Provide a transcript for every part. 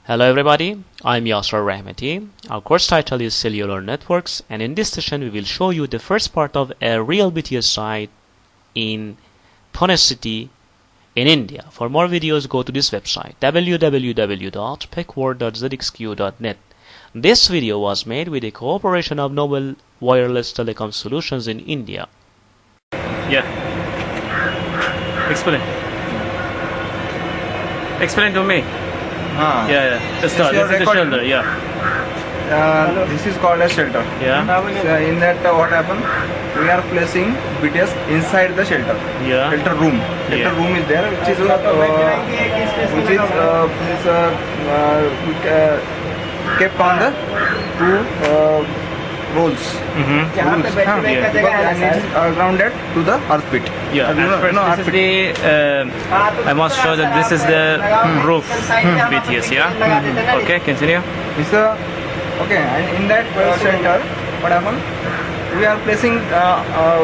Hello everybody, I'm Yasser Rahmati. Our course title is Cellular Networks, and in this session we will show you the first part of a real BTS site in Pune city in India. For more videos go to this website www.pecworld.zxq.net. This video was made with a cooperation of Noble Wireless Telecom Solutions in India. Yeah. Explain to me. Yeah. Let's start. This is This is the recording. shelter. Yeah. This is called a shelter. Yeah. So in that what happened? We are placing BTS inside the shelter. Yeah. Shelter room. Shelter Yeah. room is there, which is kept on the two rolls. Mm-hmm. And it is grounded to the earth pit. Yeah. You know, First, earth this is pit. the. I must show that this is the roof BTS. Yeah. Okay. Continue. It's okay, and in that shelter, what happened? We are placing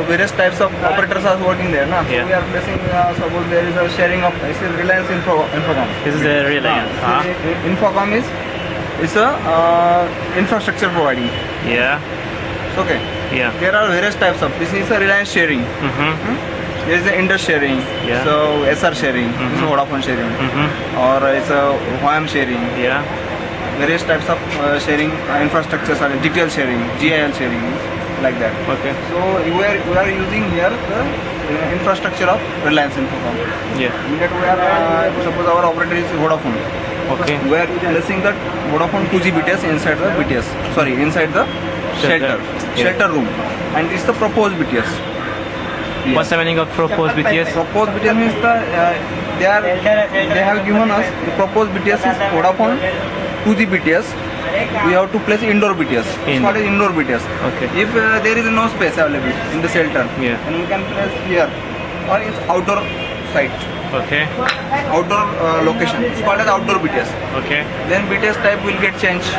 various types of operators are working there. Na? So Yeah. we are placing, suppose there is a sharing of, this is Reliance Infocom. This is the relay. Infocom is a infrastructure providing. Yeah. So, okay. Yeah. There are various types of, this is a Reliance sharing. Mm-hmm. There is a Indus sharing, Yeah. so SR sharing, this is Vodafone sharing, Mm-hmm. or it's a WAM sharing. Yeah. Various types of sharing infrastructures are GTL sharing, GIL sharing, like that. Okay. So we are using here the infrastructure of Reliance Infocom. Yeah. In that we are suppose our operator is Vodafone. Okay. We are placing that Vodafone 2G BTS inside the BTS. Sorry, inside the Shelter. shelter room, and it's the proposed BTS. What's the meaning of proposed BTS? Proposed BTS means they have given us the proposed BTS is Vodafone 2G BTS. We have to place indoor BTS. It's called as indoor BTS. Okay. If there is no space available in the shelter, Yeah. then we can place here, or it's outdoor site, Okay. outdoor location. It's called as outdoor BTS. Okay. Then BTS type will get changed.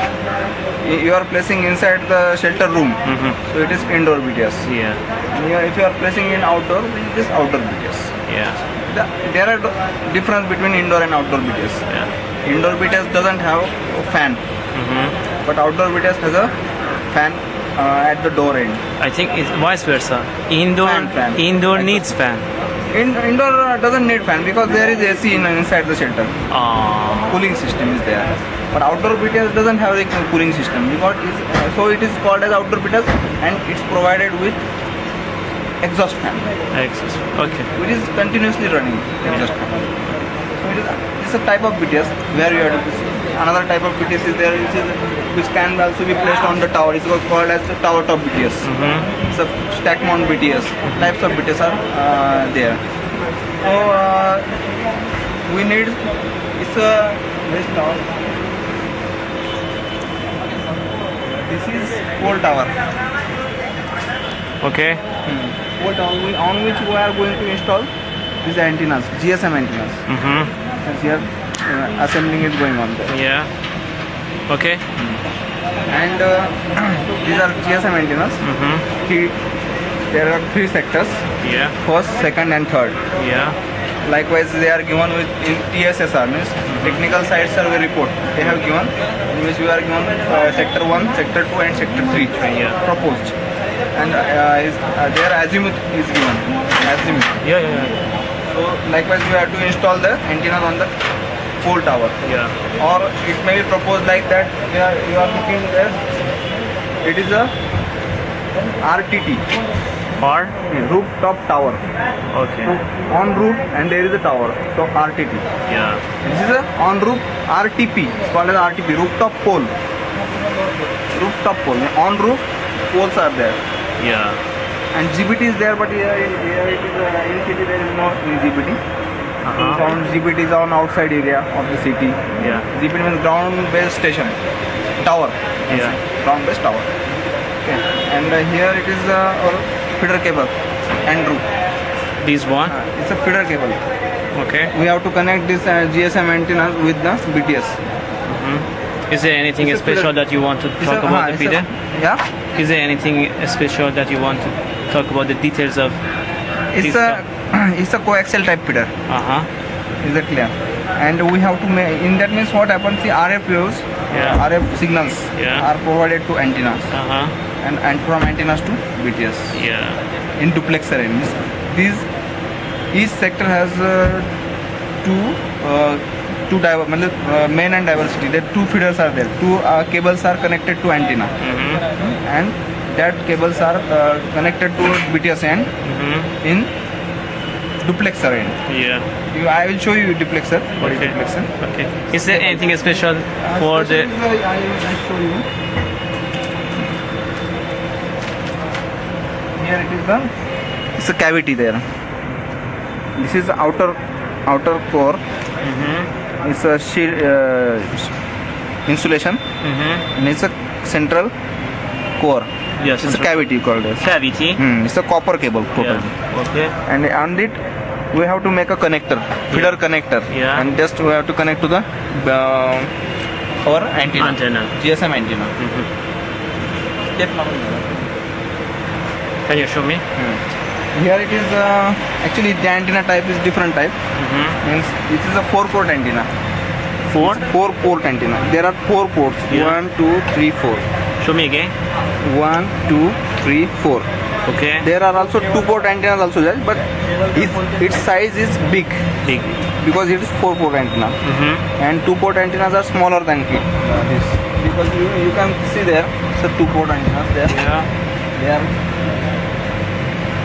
You are placing inside the shelter room, Mm-hmm. so it is indoor BTS. Yeah. If you are placing in outdoor, then it is outdoor BTS. Yeah. There are difference between indoor and outdoor BTS. Yeah. Indoor BTS doesn't have a fan, Mm-hmm. but outdoor BTS has a fan at the door end. I think it's vice versa. Indoor Fan. Indoor needs fan. Indoor doesn't need fan because there is AC inside the shelter. Cooling system is there. But outdoor BTS doesn't have a cooling system because so it is called as outdoor BTS, and it's provided with exhaust fan, Okay. which is continuously running exhaust fan. So it's a type of BTS where you have to see. Another type of BTS is there which can also be placed on the tower. It's called as the tower top BTS. Mm-hmm. It's a stack mount BTS. Types of BTS are there. So we need it's a this tower. This is pole tower. Okay. Pole tower on which we are going to install these antennas, GSM antennas. Mm-hmm. As here assembling is going on there. Yeah. Okay. And these are GSM antennas. Mm-hmm. There are three sectors: Yeah. first, second, and third. Yeah. Likewise, they are given with in TSSR, means Technical Site Survey Report. They have given, in which we are given sector 1, sector 2, and sector 3 Yeah. proposed. And their azimuth is given. Azimuth. Yeah. So likewise, we have to install the antennas on the pole tower. Yeah. Or it may be proposed like that. You are looking there. It is a RTT, Or rooftop tower. okay. On roof, and there is a tower. So RTT. Yeah. This is a on roof RTP. It's called as RTP, rooftop pole. Rooftop pole. On roof, poles are there. Yeah. And GBT is there, but here it is in city there is no GBT. Uh-huh. GBT is on outside area of the city. Yeah. GBT means ground based station, tower. Yeah. Ground based tower. Okay. And here it is our feeder cable and roof. This one. It's a feeder cable. Okay. We have to connect this GSM antennas with the BTS. Is there anything It's a special feeder. that you want to It's talk about the it's feeder? Yeah. Is there anything special that you want to talk about the details of? It's this a it's a coaxial type feeder. Uh huh. Is that clear? and we have to make. In that means what happens? The RF waves, Yeah. RF signals Yeah. are provided to antennas, Uh-huh. and from antennas to BTS Yeah. in duplex array. These each sector has main and diversity. There two feeders are there. Two cables are connected to antenna, Mm-hmm. and that cables are connected to BTS end Mm-hmm. in duplexer end. Yeah. I will show you duplexer. What is Okay. duplexer? Okay. Is there anything special for the? I will show you. Here it is the. It's a cavity there. This is the outer core. Mm-hmm. It's a shield insulation, Mm-hmm. and it's a central core. Yes. It's a cavity called as. Cavity. It's a copper cable totally. Yeah. Okay. And on it we have to make a connector, feeder connector, Yeah. and just we have to connect to the our antenna, Antenna. GSM antenna. Mm-hmm. Step number. Can you show me? Here it is actually the antenna type is different type. Mm-hmm. Means it is a 4-port antenna. 4. 4-port antenna. There are 4 ports. Yeah. 1, 2, 3, 4. Show me again. 1, 2, 3, 4. Okay. There are also 2-port antennas also there, but its size is big Big. because it is 4-port antenna, Mm-hmm. and 2-port antennas are smaller than this. Because you can see there, it's a 2-port antennas there. Yeah. They are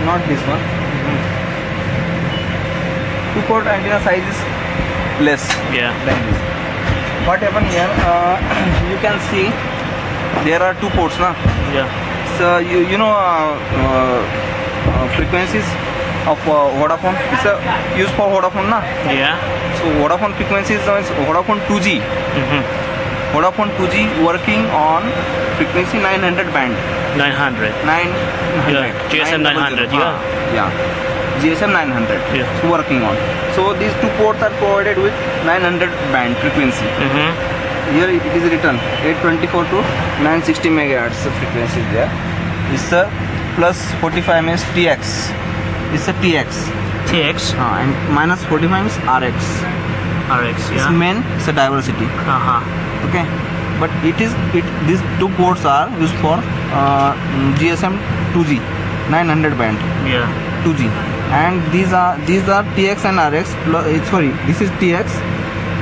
not this one. 2-port antenna size is less Yeah. than this. What happened here? You can see there are 2 ports, na. Yeah. So you know frequencies of Vodafone. It's used for Vodafone, na. Yeah. So Vodafone frequencies is Vodafone 2G. Mm-hmm. Vodafone 2G working on frequency 900 band. 900. 900. Yeah, GSM 900, yeah. Yeah. GSM 900. Yeah. It's working on. So these 2 ports are provided with 900 band frequency. Mm-hmm. Here it is written 824 to 960 megahertz frequency is there. It's a plus 45 means TX. It's a TX. TX. And minus 45 means RX. RX. It's Yeah. main, it's a diversity. Uh-huh. Okay. But these 2 ports are used for GSM 2G 900 band Yeah. 2G, and these are TX and RX. Sorry, this is TX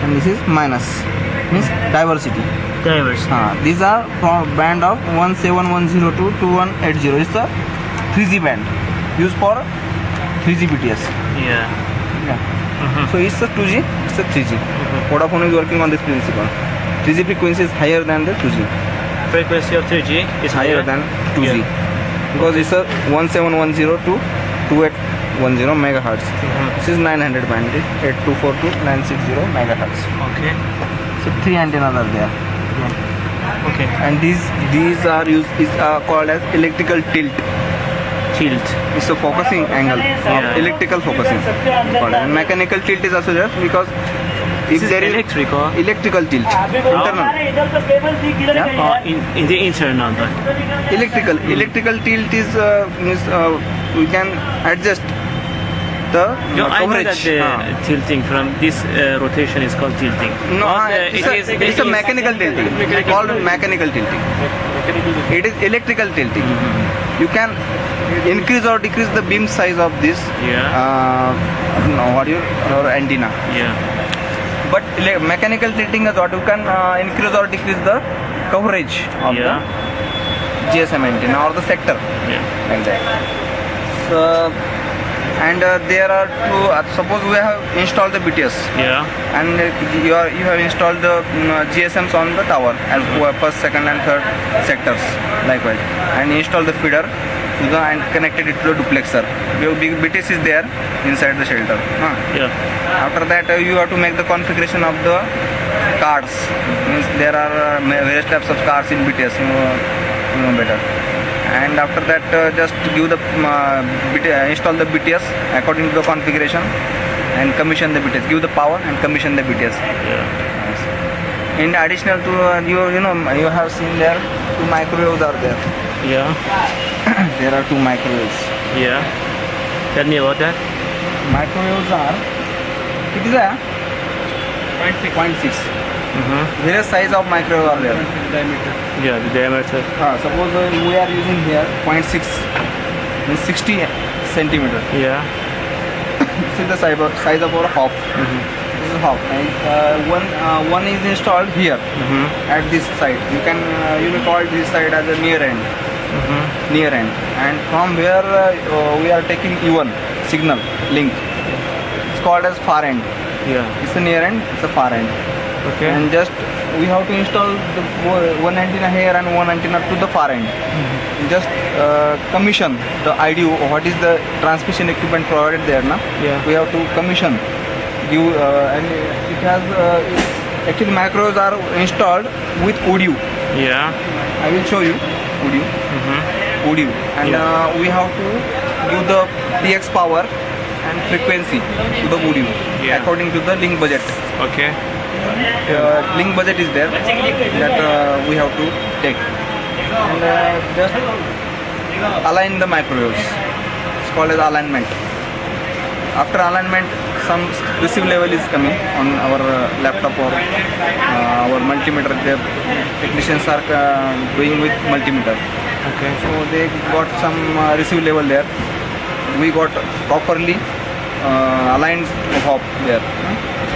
and this is minus, means diversity. Diverse. These are from band of 17110 to 2180. It's a 3G band used for 3G BTS. Yeah. Yeah. Mm-hmm. So it's a 2G, it's a 3G. Vodafone is working on this principle. 3G frequency is higher than the 2G. Frequency of 3G is Higher than 2G. Yeah. Because it's a 1710 to 2810 megahertz. This is 900 band, 824 to 960 megahertz. Okay. So 3 antennas are there. Okay. And these are called as electrical tilt. Tilt. It's a focusing angle of electrical focusing. And mechanical tilt is also there because if This is there is electrical. electrical tilt, internal. In the internal. Electrical tilt is we can adjust the No, I know that coverage. the tilting from this rotation is called tilting. No, But, it's a mechanical tilting. It's called mechanical tilting. It is electrical tilting. You can increase or decrease the beam size of this your antenna. Yeah. But mechanical tilting is what you can increase or decrease the coverage of the GSM antenna or the sector, Yeah. like that. So, and there are two. Suppose we have installed the BTS, Yeah. and you have installed the GSMs on the tower as first, second, and third sectors, likewise, and install the feeder to the and connected it to the duplexer. BTS is there inside the shelter. Yeah. After that, you have to make the configuration of the cards. Means there are various types of cards in BTS. You know better. And after that, just give the install the BTS according to the configuration and commission the BTS. Give the power and commission the BTS. Yeah. In additional to you have seen there 2 microwaves are there. Yeah. There are 2 microwaves. Yeah. Tell me about that. Microwaves are, it is a 0.6. Mm-hmm. Various size of microwave are there. Yeah, the diameter. Suppose we are using here 0.6 means 60 centimeter. Yeah. This is the size of our hop. This is hop. And one is installed here at this side. You may call this side as a near end. Near end. And from where we are taking E1 signal link. It's called as far end. Yeah. It's a near end. It's a far end. Okay. And just we have to install the one antenna here and one antenna to the far end. Just commission the IDU. What is the transmission equipment provided there? Na? Yeah. We have to commission. And it has actually macros are installed with ODU. Yeah. I will show you ODU. ODU. And we have to give the TX power and frequency to the ODU according to the link budget. Okay. Link budget is there that we have to take. And just align the microwaves. It's called as alignment. After alignment, some receive level is coming on our laptop or our multimeter. The technicians are doing with multimeter. Okay. So they got some receive level there. We got properly aligned hop there.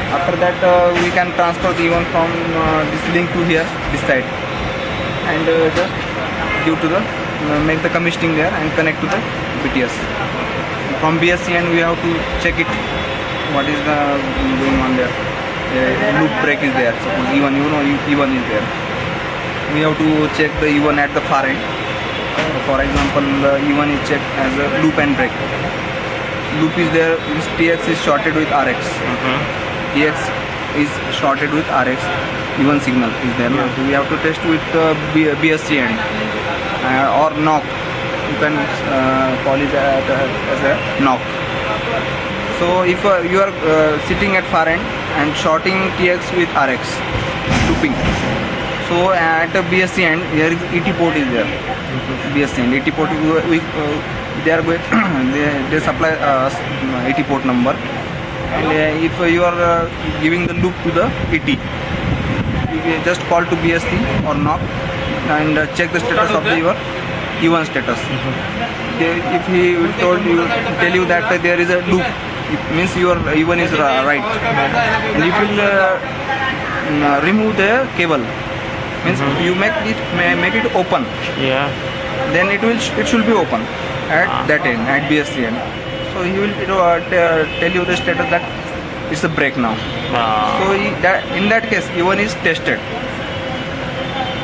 After that, we can transfer the E1 from this link to here, this side, and just give to the make the commissioning there and connect to the BTS. From BSC end, we have to check it. What is the going on there? Loop break is there. Suppose E1, E1 is there. We have to check the E1 at the far end. For example, E1 is checked as a loop and break. Loop is there. This TX is shorted with RX. TX is shorted with RX. E1 signal is there. So we have to test with BSC end or knock. You can call it as a knock. So if you are sitting at far end and shorting TX with RX, looping. So at the BSC end, here is ET port is there. BSC end, ET port they are going they supply ET port number. And if you are giving the loop to the ET, you just call to BSC or knock and check the status of your E1 status. If he will tell you that there is a loop, it means your E1 is right. And if you will remove the cable, means you make it open. Yeah. Then it should be open at that end, at BSC end. So he will tell you the status that it's a break now. So in that case, E1 is tested.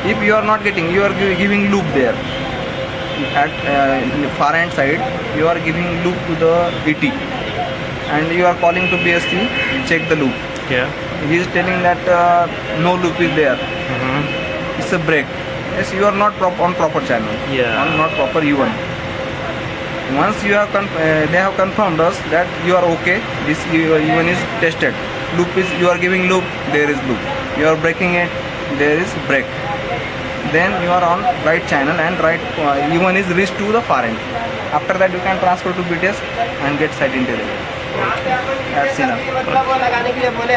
If you are not getting, you are giving loop there. At far end side, you are giving loop to the ET, and you are calling to BSC, check the loop. Yeah. He is telling that no loop is there. It's a break. Yes, you are not on proper channel. Yeah. On not proper E1. Once you have they have confirmed us that you are okay. This E1 is tested. Loop is you are giving loop. There is loop. You are breaking it. There is break. Then you are on right channel and right E1 is reached to the far end. After that you can transfer to BTS and get site intelligence. That's enough.